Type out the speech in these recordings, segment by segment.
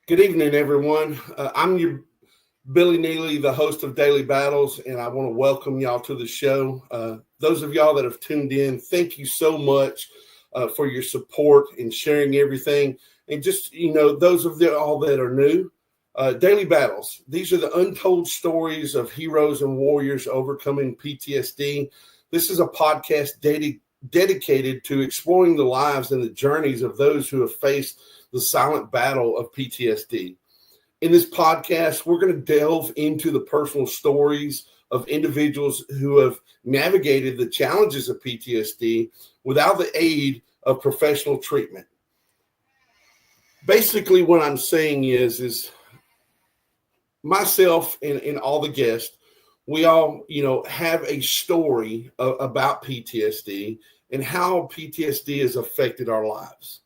Good evening, everyone. I'm your Billy Neely, the host of Daily Battles, and I want to welcome y'all to the show. Those of y'all that have tuned in, thank you so much for your support and sharing everything. And just, those of y'all that are new, Daily Battles. These are the untold stories of heroes and warriors overcoming PTSD. This is a podcast dedicated to exploring the lives and the journeys of those who have faced the silent battle of PTSD. In this podcast, we're going to delve into the personal stories of individuals who have navigated the challenges of PTSD without the aid of professional treatment. Basically, what I'm saying is myself and all the guests, we all, have a story about PTSD and how PTSD has affected our lives.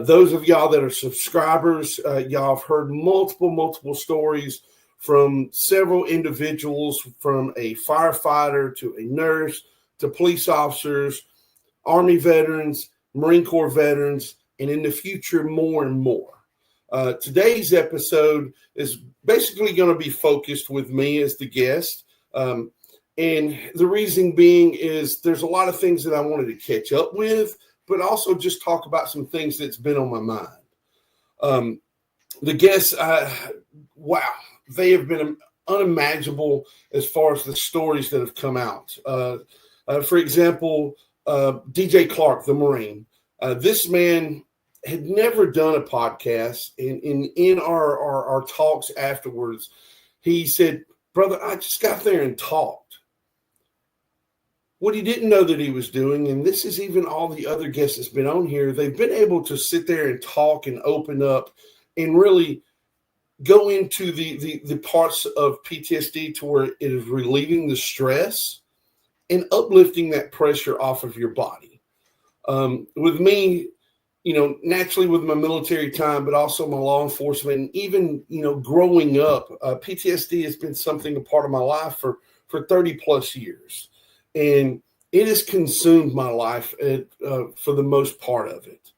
Those of y'all that are subscribers, y'all have heard multiple stories from several individuals, from a firefighter to a nurse to police officers, Army veterans, Marine Corps veterans, and in the future, more and more. Today's episode is basically going to be focused with me as the guest. And the reason being is there's a lot of things that I wanted to catch up with, but also just talk about some things that's been on my mind. The guests, wow, they have been unimaginable as far as the stories that have come out. For example, DJ Clark, the Marine. This man had never done a podcast. And in our talks afterwards, he said, "Brother, I just got there and talked." What he didn't know that he was doing, and this is even all the other guests that's been on here, they've been able to sit there and talk and open up and really go into the parts of PTSD to where it is relieving the stress and uplifting that pressure off of your body. With me, naturally with my military time, but also my law enforcement, and even, growing up, PTSD has been a part of my life for 30 plus years. And it has consumed my life for the most part of it.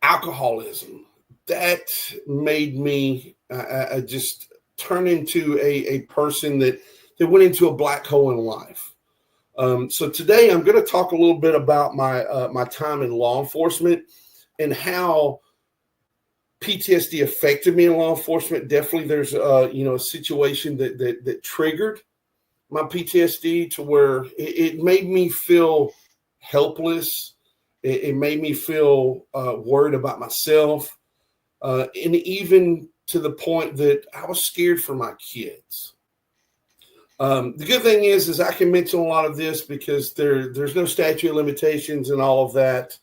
Alcoholism, that made me just turn into a person that went into a black hole in life. So today I'm going to talk a little bit about my time in law enforcement and how PTSD affected me in law enforcement. Definitely there's a situation that triggered my PTSD to where it made me feel helpless. It made me feel worried about myself. And even to the point that I was scared for my kids. The good thing is I can mention a lot of this because there's no statute of limitations and all of that.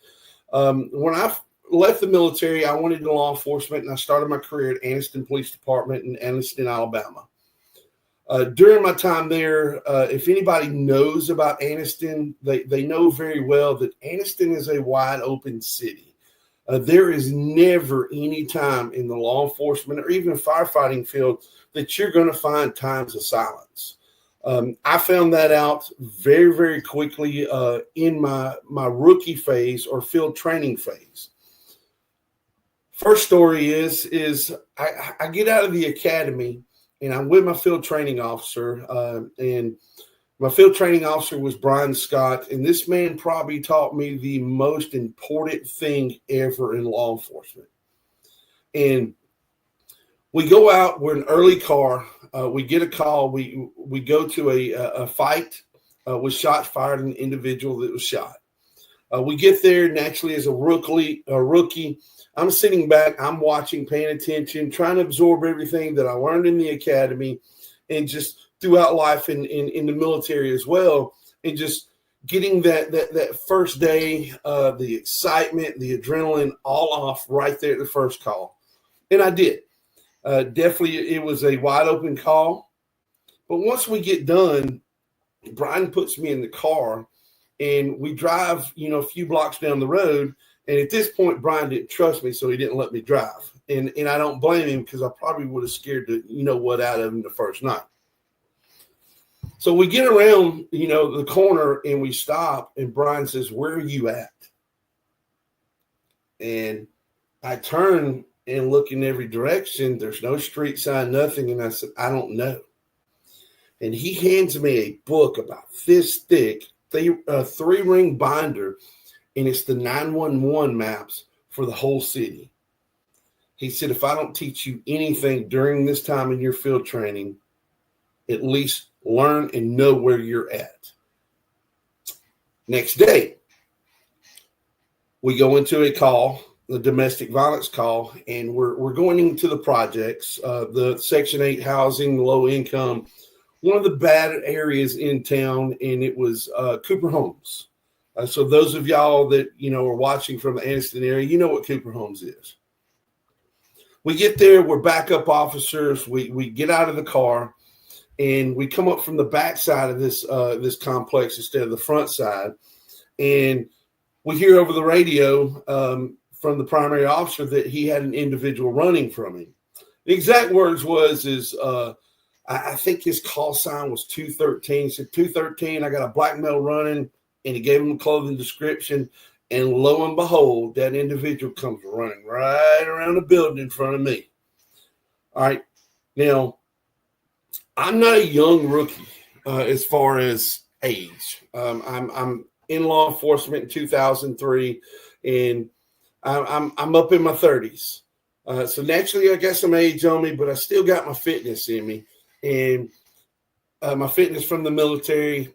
When I left the military, I went into law enforcement and I started my career at Anniston Police Department in Anniston, Alabama. During my time there, if anybody knows about Anniston, they know very well that Anniston is a wide open city. There is never any time in the law enforcement or even firefighting field that you're going to find times of silence. I found that out very, very quickly in my rookie phase or field training phase. First story is I get out of the academy. And I'm with my field training officer, and my field training officer was Brian Scott. And this man probably taught me the most important thing ever in law enforcement. And we go out, we're an early car. We get a call. We go to a fight with shots fired at an individual that was shot. We get there naturally as a rookie. I'm sitting back, I'm watching, paying attention, trying to absorb everything that I learned in the academy and just throughout life in the military as well. And just getting that first day, the excitement, the adrenaline all off right there at the first call. And I did. Definitely, it was a wide open call. But once we get done, Brian puts me in the car and we drive, a few blocks down the road. And at this point, Brian didn't trust me, so he didn't let me drive. And I don't blame him because I probably would have scared the out of him the first night. So we get around, the corner and we stop and Brian says, "Where are you at?" And I turn and look in every direction. There's no street sign, nothing. And I said, I don't know. And he hands me a book about this thick, three-ring binder, and it's the 911 maps for the whole city. He said, if I don't teach you anything during this time in your field training, at least learn and know where you're at. Next day, we go into a call, the domestic violence call, and we're going into the projects, the Section 8 housing, low income, one of the bad areas in town, and it was Cooper Homes. So those of y'all that, are watching from the Anniston area, you know what Cooper Homes is. We get there, we're backup officers, we get out of the car, and we come up from the back side of this complex instead of the front side, and we hear over the radio from the primary officer that he had an individual running from him. The exact words was I think his call sign was 213. He said, 213, I got a black male running, and he gave him a clothing description. And lo and behold, that individual comes running right around the building in front of me. All right. Now, I'm not a young rookie as far as age. I'm in law enforcement in 2003, and I'm up in my 30s. So naturally, I got some age on me, but I still got my fitness in me. And my fitness from the military,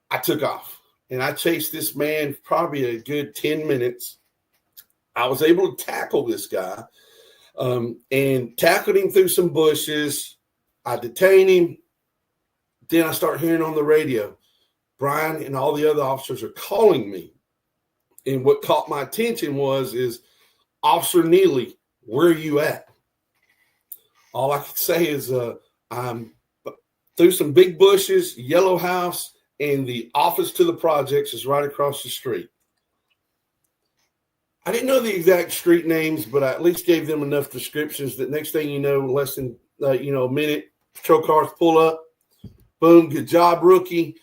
I took off. And I chased this man probably a good 10 minutes. I was able to tackle this guy and tackled him through some bushes. I detained him. Then I start hearing on the radio, Brian and all the other officers are calling me. And what caught my attention is Officer Neely, where are you at? All I could say is I'm through some big bushes, yellow house, and the office to the projects is right across the street. I didn't know the exact street names, but I at least gave them enough descriptions that next thing you know, less than a minute, patrol cars pull up. Boom, good job, rookie.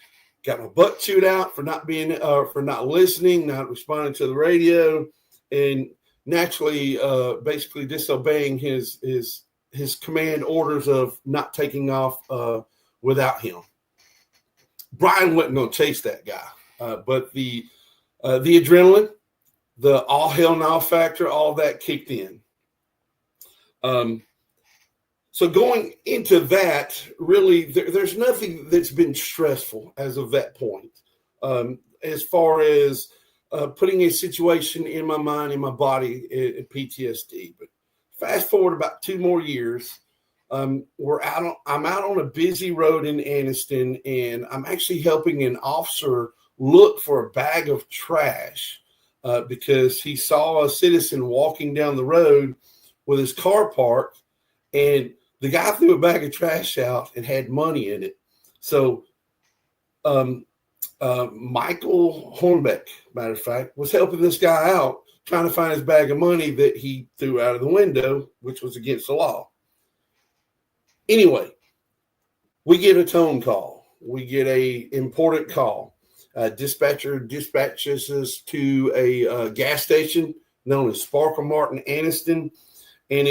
Got my butt chewed out for not listening, not responding to the radio, and naturally, basically disobeying his command orders of not taking off without him. Brian wasn't going to chase that guy, but the adrenaline, the all hell now factor, all that kicked in. So going into that, really, there's nothing that's been stressful as of that point, as far as putting a situation in my mind, in my body, at PTSD. But fast forward about 2 more years, I'm out on a busy road in Anniston, and I'm actually helping an officer look for a bag of trash because he saw a citizen walking down the road with his car parked, and the guy threw a bag of trash out and had money in it. So Michael Hornbeck, matter of fact, was helping this guy out, trying to find his bag of money that he threw out of the window, which was against the law. Anyway, we get a tone call. We get a important call. Dispatcher dispatches us to a gas station known as Sparkle Martin Anniston, and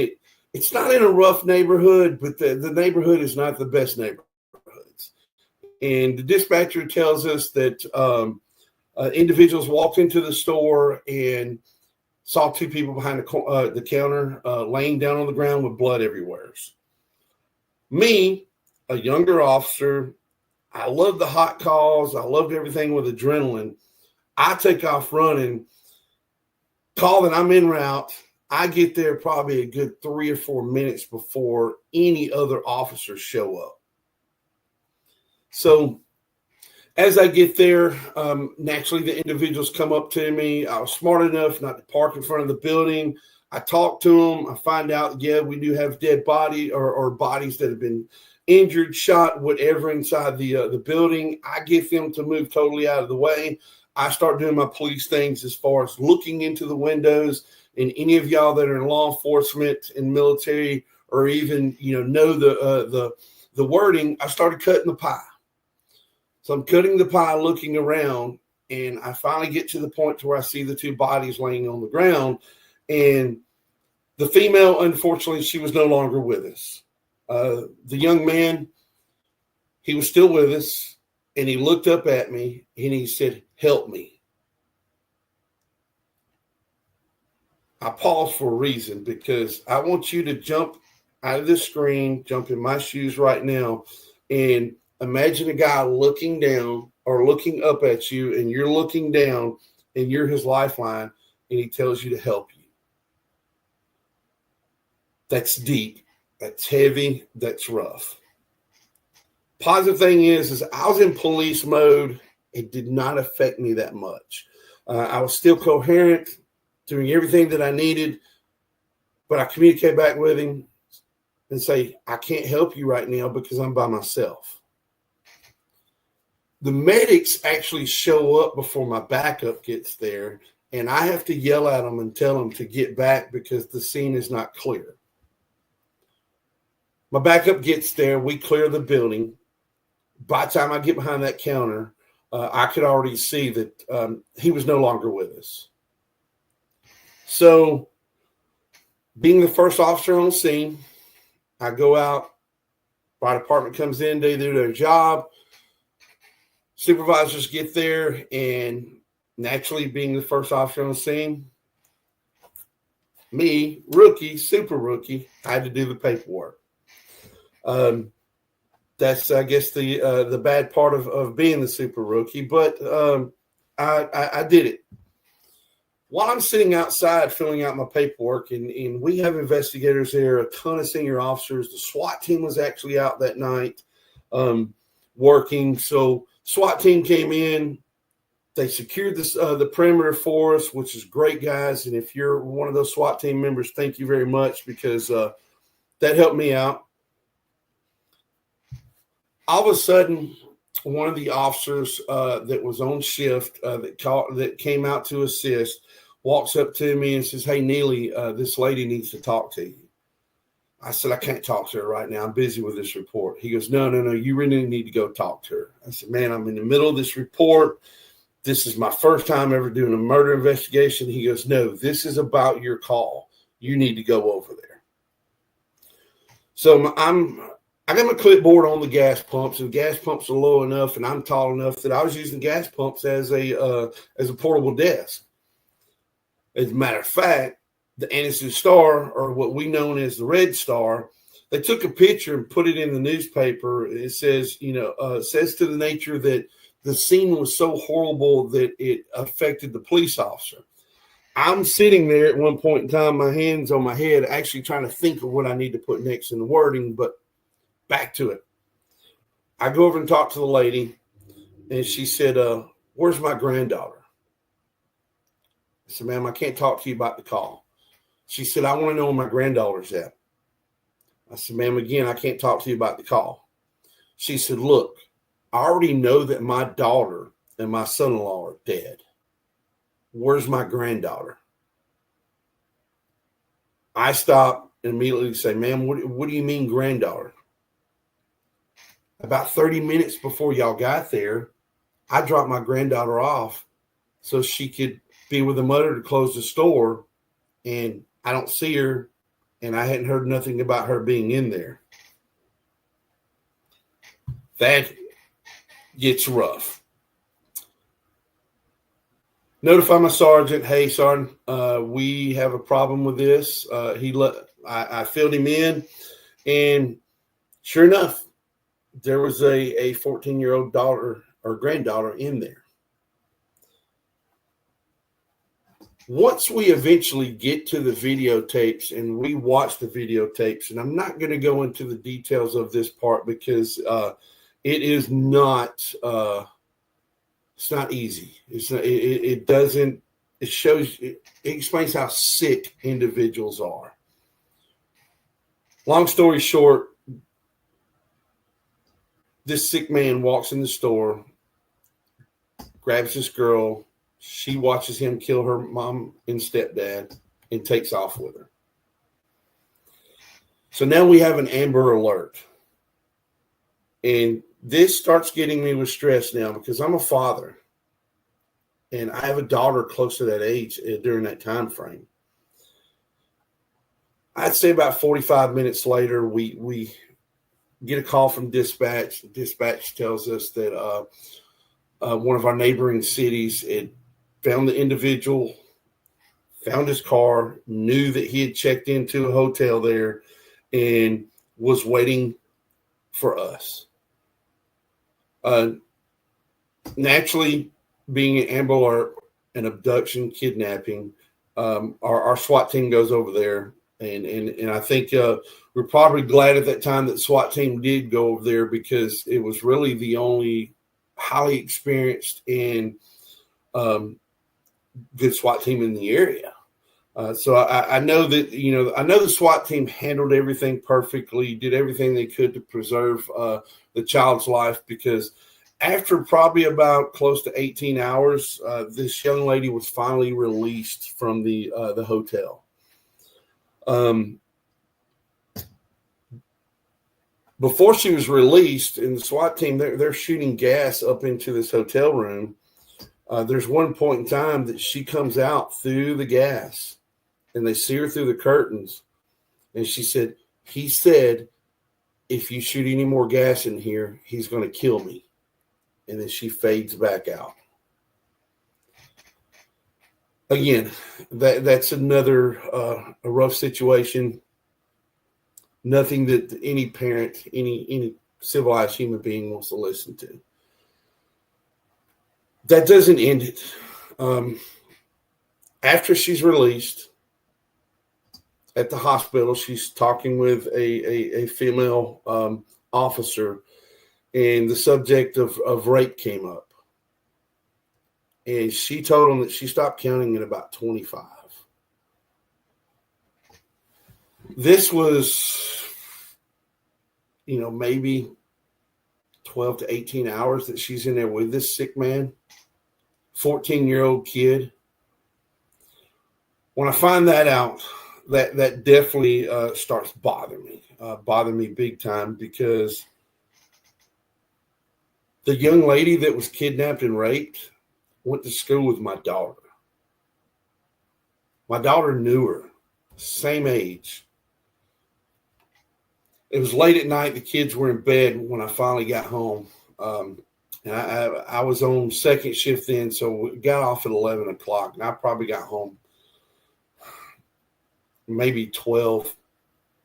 it's not in a rough neighborhood, but the neighborhood is not the best neighborhoods. And the dispatcher tells us that individuals walked into the store and saw 2 people behind the counter laying down on the ground with blood everywhere. Me, a younger officer, I loved the hot calls. I loved everything with adrenaline. I take off running, call that I'm en route. I get there probably a good 3 or 4 minutes before any other officers show up. So as I get there, naturally the individuals come up to me. I was smart enough not to park in front of the building. I talk to them. I find out, yeah, we do have dead body or bodies that have been injured, shot, whatever inside the building. I get them to move totally out of the way. I start doing my police things as far as looking into the windows. And any of y'all that are in law enforcement and military, or even know the wording, I started cutting the pie. So I'm cutting the pie, looking around, and I finally get to the point to where I see the 2 bodies laying on the ground. And The female, unfortunately, she was no longer with us. The young man, he was still with us, and he looked up at me and he said, "Help me." I paused for a reason, because I want you to jump out of the screen, jump in my shoes right now, and imagine a guy looking down or looking up at you, and you're looking down and you're his lifeline, and he tells you to help you. That's deep. That's heavy. That's rough. Positive thing is I was in police mode. It did not affect me that much. I was still coherent, doing everything that I needed, but I communicate back with him and say, "I can't help you right now because I'm by myself." The medics actually show up before my backup gets there, and I have to yell at them and tell them to get back because the scene is not clear. My backup gets there. We clear the building. By the time I get behind that counter, I could already see that he was no longer with us. So, being the first officer on scene, I go out. Fire department comes in. They do their job. Supervisors get there, and naturally, being the first officer on the scene, me, rookie, super rookie, I had to do the paperwork. That's, I guess, the bad part of being the super rookie, but I did it. While I'm sitting outside filling out my paperwork, and we have investigators there, a ton of senior officers. The SWAT team was actually out that night working. So SWAT team came in. They secured the perimeter for us, which is great, guys. And if you're one of those SWAT team members, thank you very much, because that helped me out. All of a sudden, one of the officers that was on shift that came out to assist walks up to me and says, "Hey, Neely, this lady needs to talk to you." I said, "I can't talk to her right now. I'm busy with this report." He goes, No, you really need to go talk to her." I said, "Man, I'm in the middle of this report. This is my first time ever doing a murder investigation." He goes, "No, this is about your call. You need to go over there." So I got my clipboard on the gas pumps, and the gas pumps are low enough, and I'm tall enough that I was using gas pumps as a portable desk. As a matter of fact, the Anderson Star, or what we know as the Red Star, they took a picture and put it in the newspaper. It says, says to the nature that the scene was so horrible that it affected the police officer. I'm sitting there at one point in time, my hands on my head, actually trying to think of what I need to put next in the wording, but back to it. I go over and talk to the lady, and she said, "Where's my granddaughter?" I said, "Ma'am, I can't talk to you about the call." She said, "I want to know where my granddaughter's at." I said, "Ma'am, again, I can't talk to you about the call." She said, "Look, I already know that my daughter and my son-in-law are dead. Where's my granddaughter?" I stop and immediately say, "Ma'am, what do you mean granddaughter?" About 30 minutes before y'all got there, I dropped my granddaughter off so she could be with the mother to close the store, and I don't see her, and I hadn't heard nothing about her being in there. That gets rough. Notify my sergeant, "Hey, Sergeant, we have a problem with this." I filled him in, and sure enough, there was a 14-year-old daughter or granddaughter in there. Once we eventually get to the videotapes and we watch the videotapes, and I'm not going to go into the details of this part because it is not it's not easy. It doesn't. It shows. It explains how sick individuals are. Long story short, this sick man walks in the store, grabs this girl. She watches him kill her mom and stepdad and takes off with her. So now we have an Amber Alert. And this starts getting me with stress now because I'm a father. And I have a daughter close to that age during that time frame. I'd say about 45 minutes later, we get a call from dispatch. Dispatch tells us that one of our neighboring cities had found the individual, found his car, knew that he had checked into a hotel there, and was waiting for us. Naturally, being an Amber Alert, an abduction, kidnapping, our SWAT team goes over there. And I think we're probably glad at that time that the SWAT team did go over there, because it was really the only highly experienced and good SWAT team in the area. So I know that, I know the SWAT team handled everything perfectly, did everything they could to preserve the child's life, because after probably about close to 18 hours, this young lady was finally released from the hotel. Before she was released, and the SWAT team, they're shooting gas up into this hotel room. There's one point in time that she comes out through the gas, and they see her through the curtains. And she said, he said, if you shoot any more gas in here, he's going to kill me. And then she fades back out. Again, that's another a rough situation. Nothing that any parent, any civilized human being wants to listen to. That doesn't end it. After she's released at the hospital, she's talking with a female officer, and the subject of rape came up. And she told him that she stopped counting at about 25. This was, maybe 12 to 18 hours that she's in there with this sick man, 14-year-old kid. When I find that out, that definitely starts bothering me big time, because the young lady that was kidnapped and raped went to school with my daughter. My daughter knew her, same age. It was late at night. The kids were in bed when I finally got home. And I was on second shift then, so we got off at 11 o'clock, and I probably got home maybe 12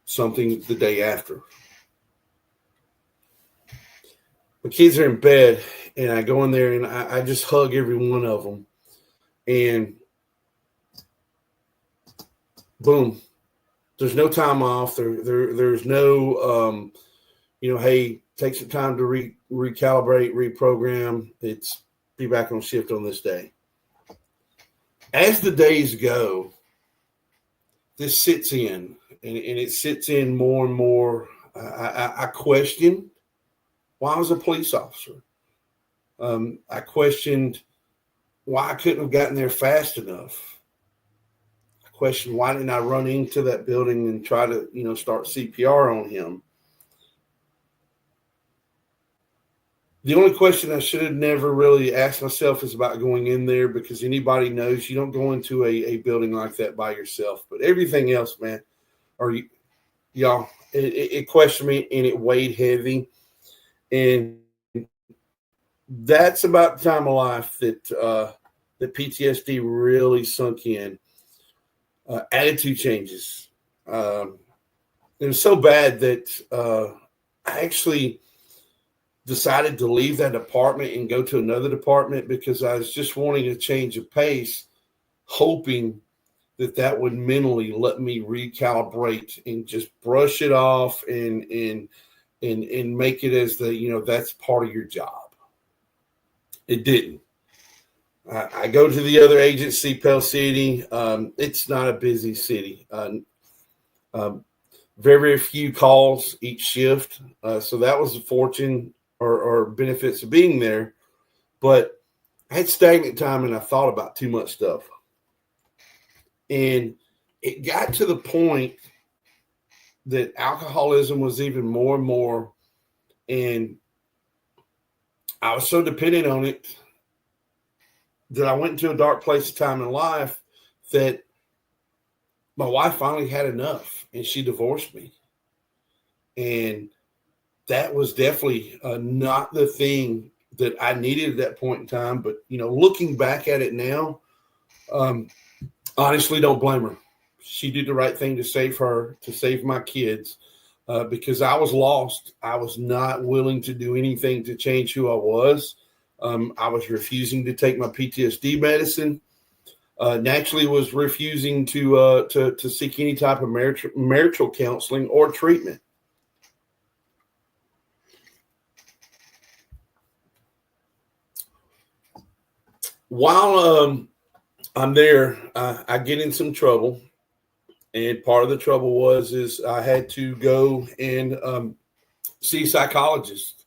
something the day after. The kids are in bed, and I go in there, and I just hug every one of them. And boom, there's no time off. There's no, hey, take some time to recalibrate, reprogram. It's be back on shift on this day. As the days go, this sits in, and it sits in more and more. I question why I was a police officer. I questioned why I couldn't have gotten there fast enough. I questioned why didn't I run into that building and try to, start CPR on him. The only question I should have never really asked myself is about going in there, because anybody knows you don't go into a building like that by yourself. But everything else, man, y'all, it questioned me, and it weighed heavy. And that's about the time of life that PTSD really sunk in. Attitude changes. It was so bad that I actually decided to leave that department and go to another department, because I was just wanting a change of pace, hoping that would mentally let me recalibrate and just brush it off and make it as that's part of your job. It didn't. I go to the other agency, Pell City. It's not a busy city. Very, very few calls each shift. So that was a fortune or benefits of being there. But I had stagnant time, and I thought about too much stuff. And it got to the point that alcoholism was even more and more. And I was so dependent on it that I went into a dark place of time in life that my wife finally had enough and she divorced me. And that was definitely not the thing that I needed at that point in time. But, looking back at it now, honestly, don't blame her. She did the right thing to save her, to save my kids, because I was lost. I was not willing to do anything to change who I was. I was refusing to take my PTSD medicine. Naturally was refusing to seek any type of marital counseling or treatment. While I'm there, I get in some trouble, and part of the trouble is I had to go and see a psychologist.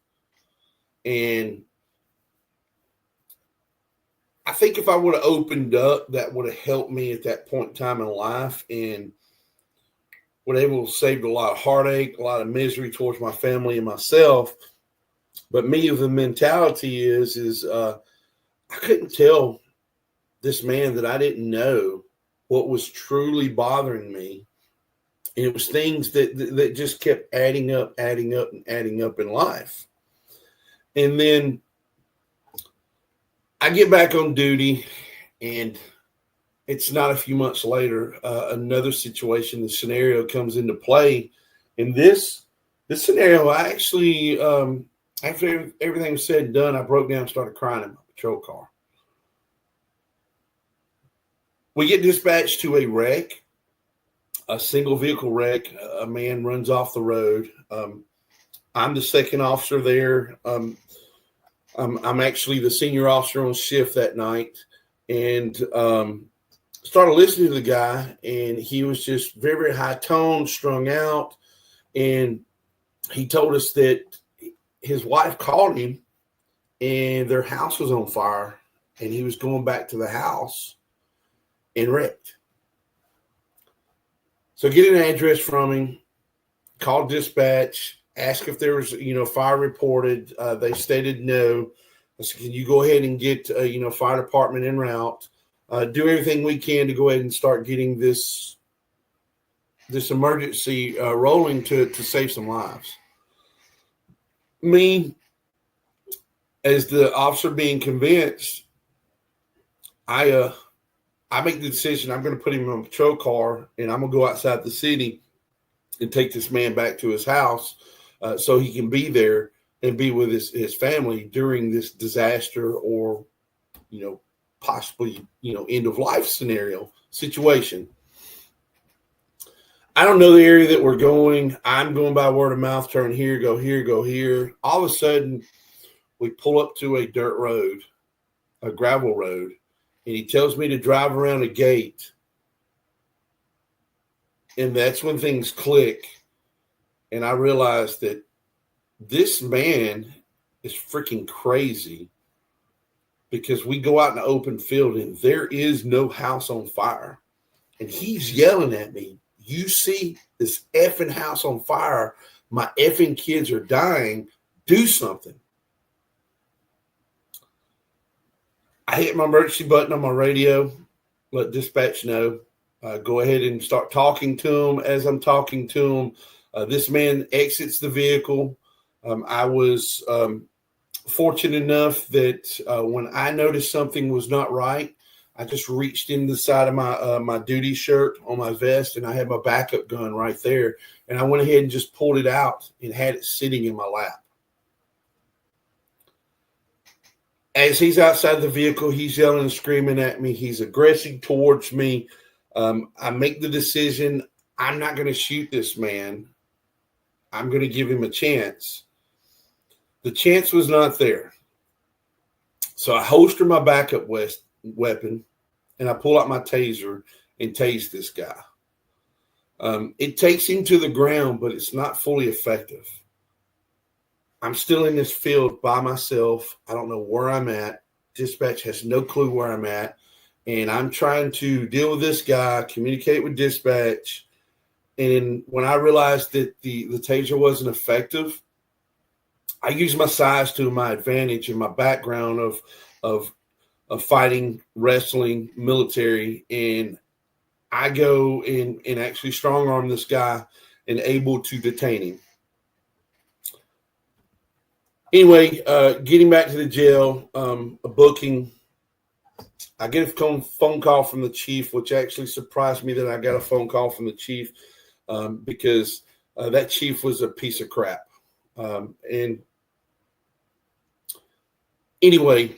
And I think if I would have opened up, that would have helped me at that point in time in life, and would have able to save a lot of heartache, a lot of misery towards my family and myself. But me, the mentality is I couldn't tell this man that I didn't know what was truly bothering me. And it was things that just kept adding up in life. And then I get back on duty, and it's not a few months later, another situation, the scenario comes into play. And this scenario, I actually, after everything was said and done, I broke down and started crying in my patrol car. We get dispatched to a wreck, a single vehicle wreck. A man runs off the road. I'm the second officer there. I'm actually the senior officer on shift that night, and started listening to the guy, and he was just very, very high tone, strung out. And he told us that his wife called him and their house was on fire, and he was going back to the house and wrecked. So get an address from him, called dispatch, asked if there was, fire reported. They stated no. I said, can you go ahead and get, fire department en route? Do everything we can to go ahead and start getting this emergency rolling to save some lives. Me, as the officer being convinced, I make the decision. I'm going to put him in a patrol car, and I'm going to go outside the city and take this man back to his house so he can be there and be with his family during this disaster or, possibly, end of life situation. I don't know the area that we're going. I'm going by word of mouth, turn here, go here, go here. All of a sudden, we pull up to a dirt road, a gravel road, and he tells me to drive around a gate. And that's when things click. And I realized that this man is freaking crazy, because we go out in the open field and there is no house on fire. And he's yelling at me, you see this effing house on fire. My effing kids are dying. Do something. I hit my emergency button on my radio, let dispatch know. Go ahead and start talking to him. As I'm talking to him, this man exits the vehicle. I was fortunate enough that when I noticed something was not right, I just reached in the side of my duty shirt on my vest, and I had my backup gun right there. And I went ahead and just pulled it out and had it sitting in my lap. As he's outside the vehicle, he's yelling and screaming at me. He's aggressive towards me. I make the decision, I'm not going to shoot this man. I'm going to give him a chance. The chance was not there. So I holster my backup weapon, and I pull out my taser and tase this guy. It takes him to the ground, but it's not fully effective. I'm still in this field by myself. I don't know where I'm at. Dispatch has no clue where I'm at. And I'm trying to deal with this guy, communicate with dispatch. And when I realized that the taser wasn't effective, I used my size to my advantage and my background of fighting, wrestling, military. And I go and actually strong arm this guy and able to detain him. Anyway, getting back to the jail, a booking. I get a phone call from the chief, which actually surprised me that I got a phone call from the chief because that chief was a piece of crap. And anyway,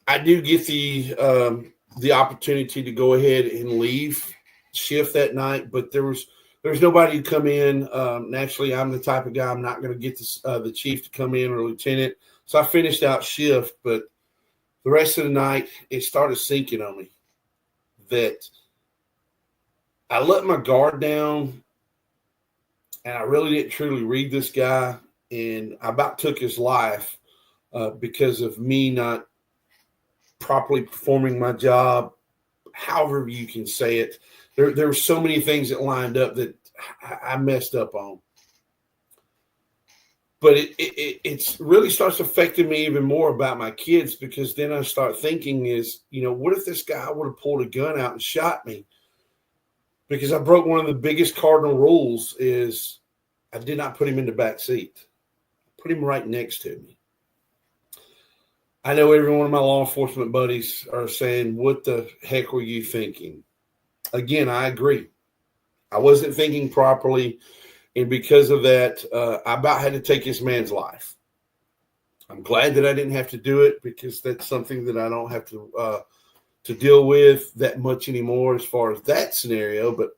I do get the opportunity to go ahead and leave shift that night, but there was nobody to come in. Naturally, I'm the type of guy, I'm not going to get the chief to come in or lieutenant. So I finished out shift, but the rest of the night, it started sinking on me that I let my guard down and I really didn't truly read this guy. And I about took his life because of me not properly performing my job, however you can say it. There were so many things that lined up that I messed up on. But it really starts affecting me even more about my kids, because then I start thinking is, what if this guy would have pulled a gun out and shot me? Because I broke one of the biggest cardinal rules is I did not put him in the back seat. Put him right next to me. I know every one of my law enforcement buddies are saying, what the heck were you thinking? Again, I agree. I wasn't thinking properly. And because of that, I about had to take this man's life. I'm glad that I didn't have to do it, because that's something that I don't have to deal with that much anymore as far as that scenario. But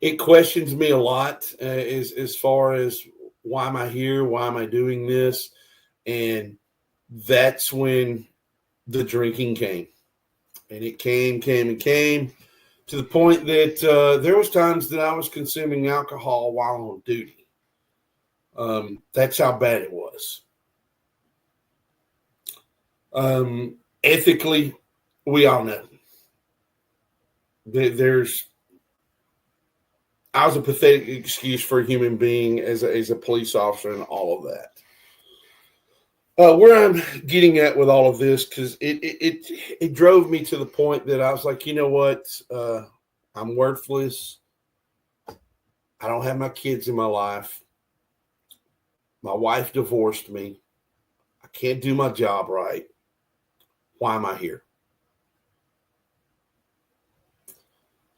it questions me a lot as far as why am I here? Why am I doing this? And that's when the drinking came. And it came to the point that there was times that I was consuming alcohol while on duty. That's how bad it was. Ethically, we all know that I was a pathetic excuse for a human being as a police officer and all of that. Where I'm getting at with all of this, because it drove me to the point that I was like, you know what? I'm worthless. I don't have my kids in my life. My wife divorced me. I can't do my job right. Why am I here?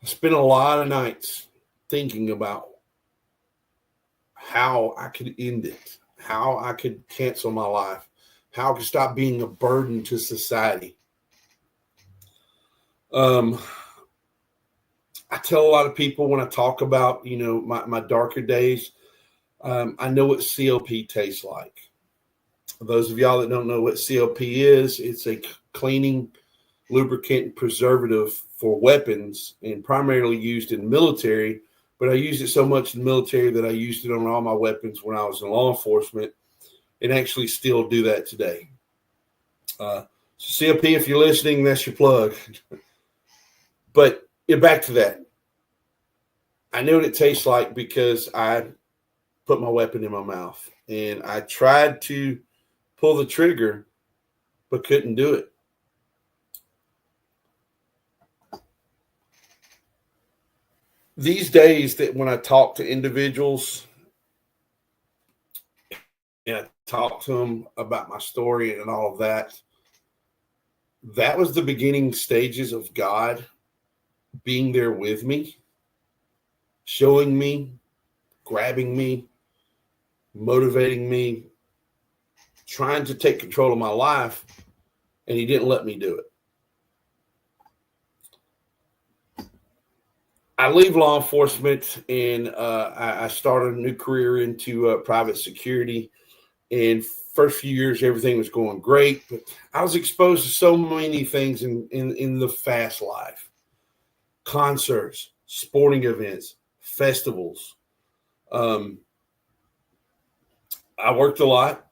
I spent a lot of nights thinking about how I could end it, how I could cancel my life, how I could stop being a burden to society. I tell a lot of people when I talk about, my darker days, I know what CLP tastes like. For those of y'all that don't know what CLP is, it's a cleaning, lubricant, and preservative for weapons, and primarily used in military. But I used it so much in the military that I used it on all my weapons when I was in law enforcement, and actually still do that today. CLP, if you're listening, that's your plug. But back to that. I know what it tastes like because I put my weapon in my mouth, and I tried to pull the trigger, but couldn't do it. These days, that when I talk to individuals and I talk to them about my story and all of that, that was the beginning stages of God being there with me, showing me, grabbing me, motivating me, trying to take control of my life, and he didn't let me do it. I leave law enforcement, and I started a new career into private security. And first few years, everything was going great, but I was exposed to so many things in the fast life: concerts, sporting events, festivals. I worked a lot.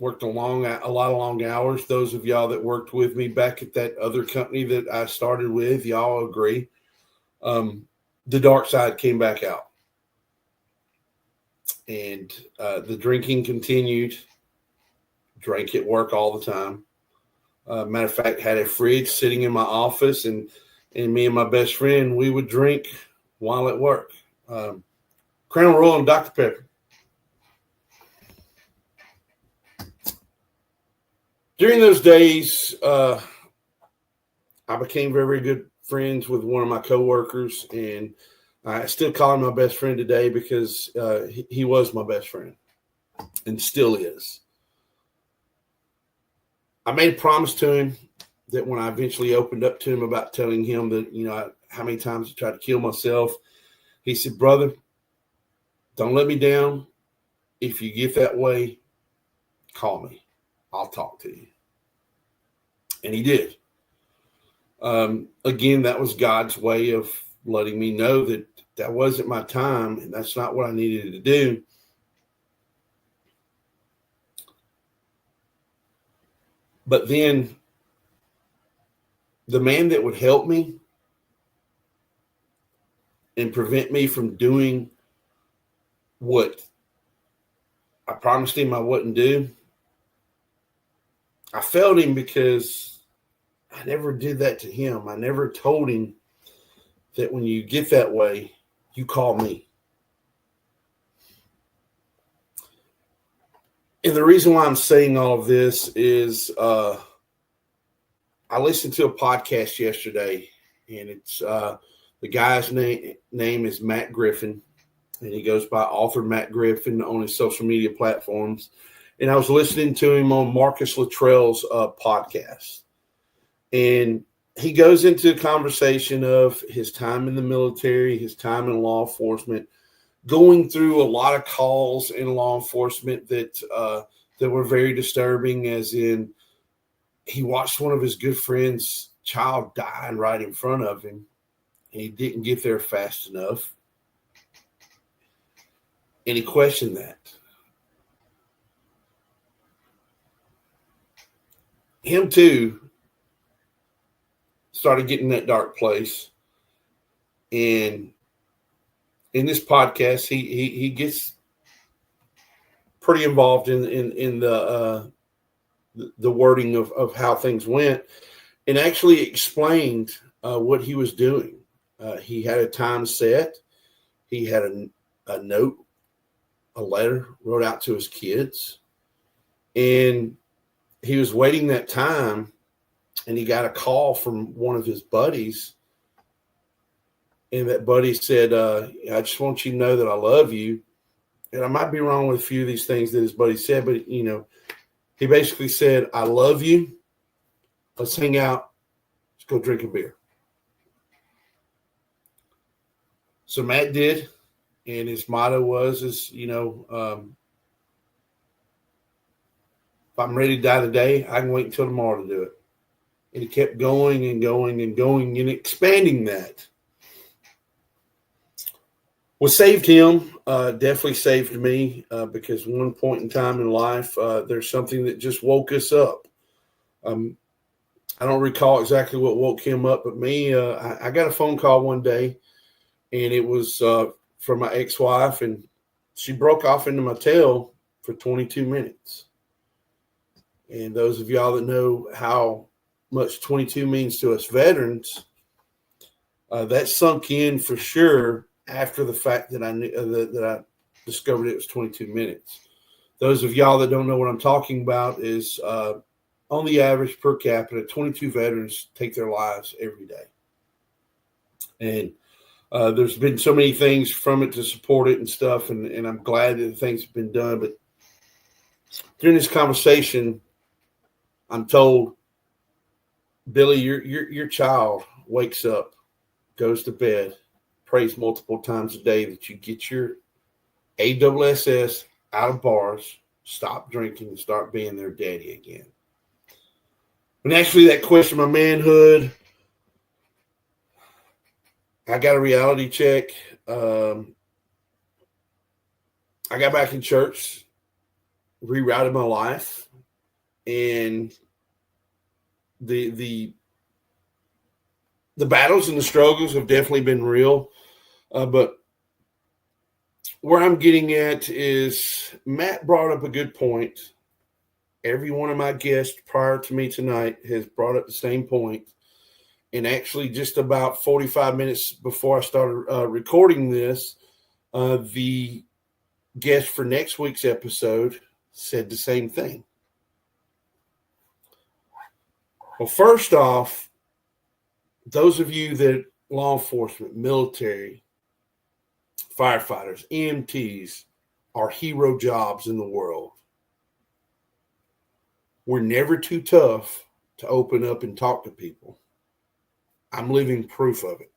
Worked a lot of long hours. Those of y'all that worked with me back at that other company that I started with, y'all agree. The dark side came back out. And the drinking continued. Drank at work all the time. Matter of fact, had a fridge sitting in my office, and me and my best friend, we would drink while at work. Crown Royal and Dr. Pepper. During those days, I became very, very good friends with one of my coworkers, and I still call him my best friend today because he was my best friend and still is. I made a promise to him that when I eventually opened up to him about telling him that, how many times I tried to kill myself, he said, brother, don't let me down. If you get that way, call me. I'll talk to you. And he did. Again, that was God's way of letting me know that wasn't my time and that's not what I needed to do. But then the man that would help me and prevent me from doing what I promised him I wouldn't do, I failed him because I never did that to him. I never told him that when you get that way, you call me. And the reason why I'm saying all of this is I listened to a podcast yesterday, and it's the guy's name is Matt Griffin, and he goes by author Matt Griffin on his social media platforms. And I was listening to him on Marcus Luttrell's podcast. And he goes into a conversation of his time in the military, his time in law enforcement, going through a lot of calls in law enforcement that were very disturbing, as in he watched one of his good friends' child dying right in front of him, and he didn't get there fast enough. And he questioned that. Him too started getting that dark place. And in this podcast, he gets pretty involved in the wording of how things went, and actually explained what he was doing. He had a time set. He had a note, a letter wrote out to his kids, and he was waiting that time, and he got a call from one of his buddies. And that buddy said, I just want you to know that I love you. And I might be wrong with a few of these things that his buddy said, but, he basically said, I love you. Let's hang out. Let's go drink a beer. So Matt did. And his motto was, if I'm ready to die today, I can wait until tomorrow to do it. And he kept going and going and going and expanding that. What saved him definitely saved me because one point in time in life, there's something that just woke us up. I don't recall exactly what woke him up, but me, I got a phone call one day, and it was from my ex-wife, and she broke off into my tail for 22 minutes. And those of y'all that know how much 22 means to us veterans, that sunk in for sure after the fact that I knew that I discovered it was 22 minutes. Those of y'all that don't know what I'm talking about is on the average per capita, 22 veterans take their lives every day. And there's been so many things from it to support it and stuff, and I'm glad that things have been done. But during this conversation, I'm told, Billy, your child wakes up, goes to bed, prays multiple times a day that you get your ASSS out of bars, stop drinking, and start being their daddy again. And actually, that questioned my manhood. I got a reality check. I got back in church, rerouted my life, and the battles and the struggles have definitely been real. But where I'm getting at is Matt brought up a good point every one of my guests prior to me tonight has brought up the same point. And actually, just about 45 minutes before I started recording this, the guest for next week's episode said the same thing. Well, first off, those of you that law enforcement, military, firefighters, EMTs are hero jobs in the world. We're never too tough to open up and talk to people. I'm living proof of it.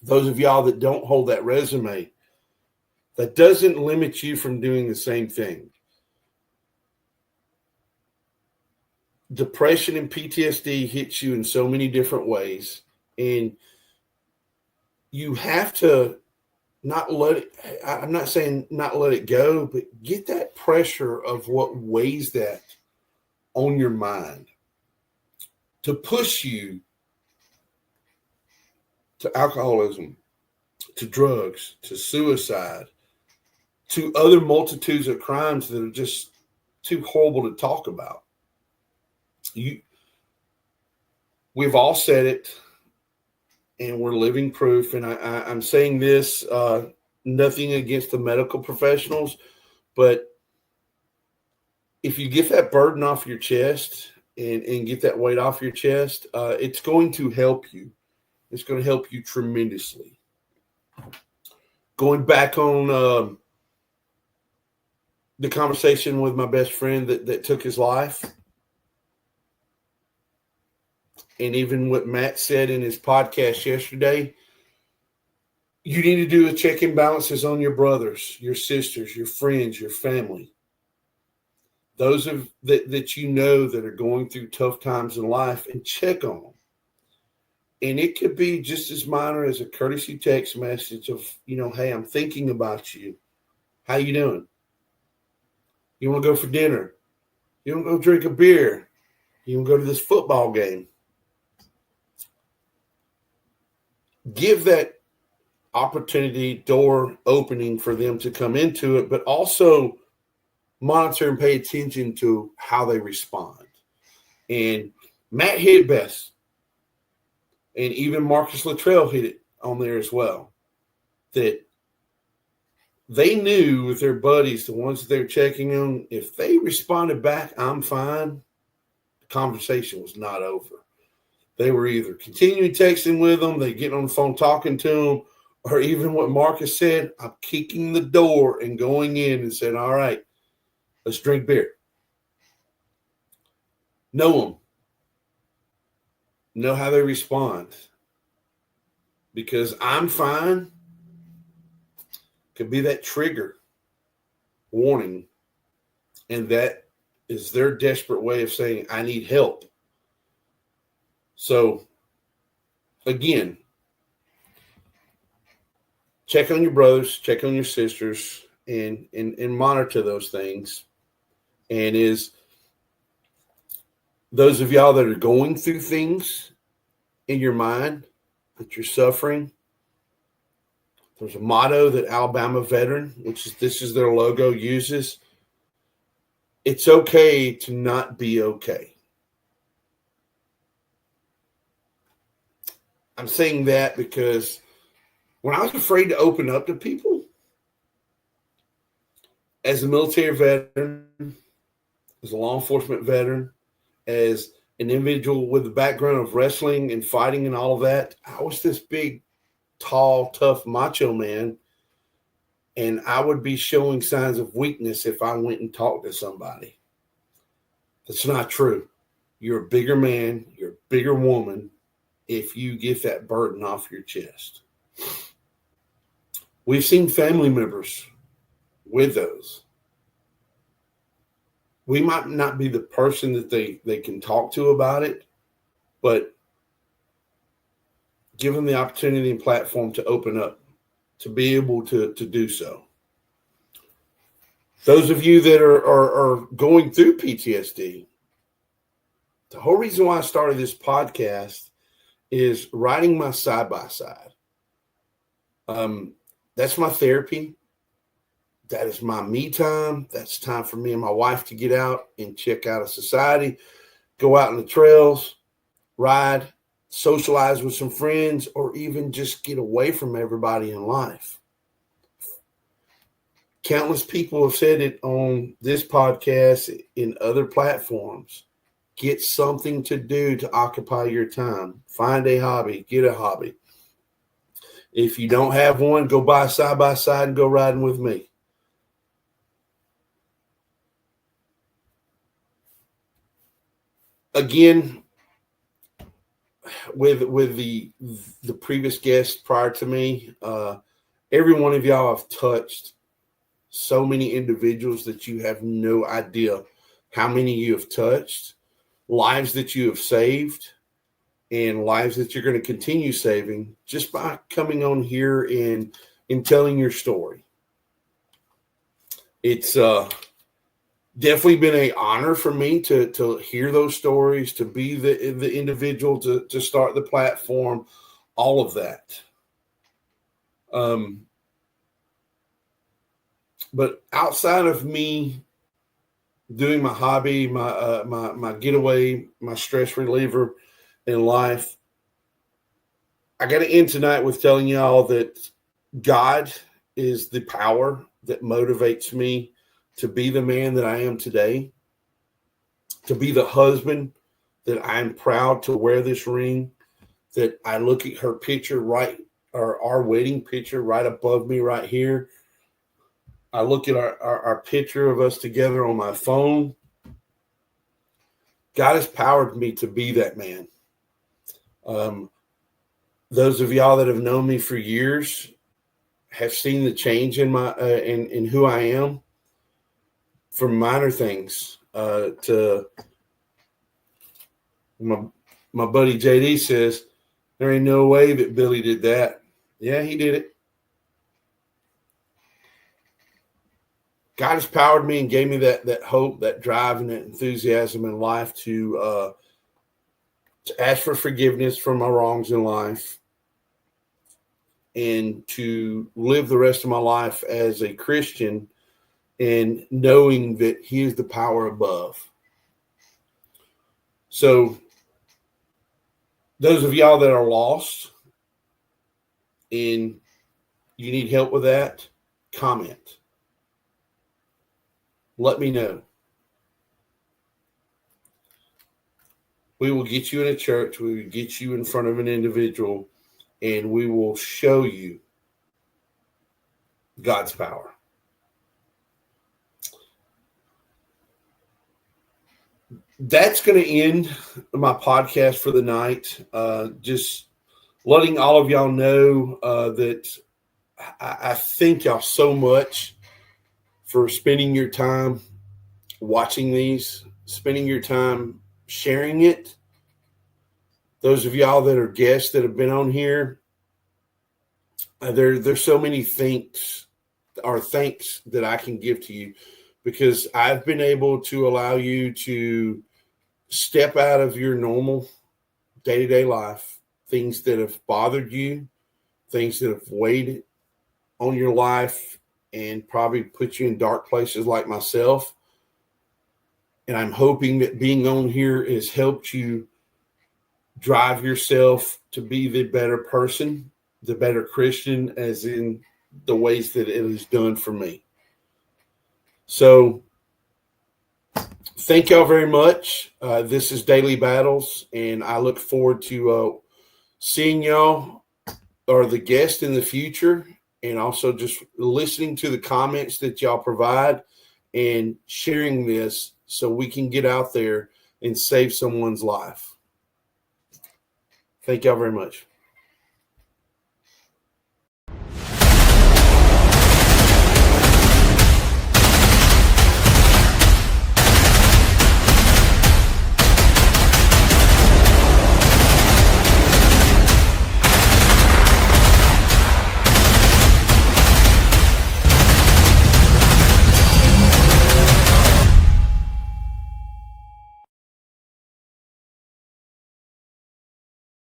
Those of y'all that don't hold that resume, that doesn't limit you from doing the same thing. Depression and PTSD hits you in so many different ways, and you have to not let it, I'm not saying not let it go, but get that pressure of what weighs that on your mind to push you to alcoholism, to drugs, to suicide, to other multitudes of crimes that are just too horrible to talk about. We've all said it, and we're living proof. And I'm saying this, nothing against the medical professionals, but if you get that burden off your chest and get that weight off your chest, it's going to help you. It's going to help you tremendously. Going back on the conversation with my best friend that took his life, and even what Matt said in his podcast yesterday, you need to do a check and balances on your brothers, your sisters, your friends, your family. Those that you know that are going through tough times in life, and check on them. And it could be just as minor as a courtesy text message of, hey, I'm thinking about you. How you doing? You want to go for dinner? You want to go drink a beer? You want to go to this football game? Give that opportunity, door opening for them to come into it, but also monitor and pay attention to how they respond. And Matt hit it best. And even Marcus Luttrell hit it on there as well. That they knew with their buddies, the ones that they're checking on, if they responded back, I'm fine, the conversation was not over. They were either continuing texting with them, they get on the phone talking to them, or even what Marcus said, I'm kicking the door and going in and said, all right, let's drink beer. Know them. Know how they respond. Because I'm fine could be that trigger warning. And that is their desperate way of saying, I need help. So, again, check on your brothers, check on your sisters, and monitor those things. And is those of y'all that are going through things in your mind that you're suffering, there's a motto that Alabama Veteran, this is their logo, uses. It's okay to not be okay. I'm saying that because when I was afraid to open up to people, as a military veteran, as a law enforcement veteran, as an individual with a background of wrestling and fighting and all of that, I was this big, tall, tough, macho man, and I would be showing signs of weakness if I went and talked to somebody. That's not true. You're a bigger man, you're a bigger woman if you get that burden off your chest. We've seen family members with those. We might not be the person that they can talk to about it, but give them the opportunity and platform to open up, to be able to do so. Those of you that are going through PTSD, the whole reason why I started this podcast is writing my side-by-side. That's my therapy. That is my me time. That's time for me and my wife to get out and check out a society, go out on the trails, ride, socialize with some friends, or even just get away from everybody in life. Countless people have said it on this podcast, in other platforms. Get something to do to occupy your time. Find a hobby, get a hobby. If you don't have one, go buy a side by side and go riding with me. Again, with the previous guest prior to me, every one of y'all have touched so many individuals that you have no idea how many you have touched, lives that you have saved, and lives that you're going to continue saving just by coming on here and telling your story. It's definitely been an honor for me to hear those stories, to be the individual to start the platform, all of that. But outside of me doing my hobby, my getaway, my stress reliever in life, I got to end tonight with telling y'all that God is the power that motivates me to be the man that I am today, to be the husband that I'm proud to wear this ring, that I look at her picture or our wedding picture right above me right here. I look at our picture of us together on my phone. God has powered me to be that man. Those of y'all that have known me for years have seen the change in my in who I am, from minor things to my buddy JD says, there ain't no way that Billy did that. Yeah, he did it. God has powered me and gave me that hope, that drive, and that enthusiasm in life to ask for forgiveness for my wrongs in life, and to live the rest of my life as a Christian and knowing that He is the power above. So those of y'all that are lost and you need help with that, comment. Let me know. We will get you in a church. We will get you in front of an individual, and we will show you God's power. That's going to end my podcast for the night. Just letting all of y'all know that I thank y'all so much for spending your time watching these, spending your time sharing it. Those of y'all that are guests that have been on here, there's so many thanks that I can give to you, because I've been able to allow you to step out of your normal day-to-day life, things that have bothered you, things that have weighed on your life and probably put you in dark places like myself. And I'm hoping that being on here has helped you drive yourself to be the better person, the better Christian, as in the ways that it has done for me. So thank y'all very much. This is Daily Battles, and I look forward to seeing y'all or the guest in the future, and also just listening to the comments that y'all provide and sharing this so we can get out there and save someone's life. Thank y'all very much.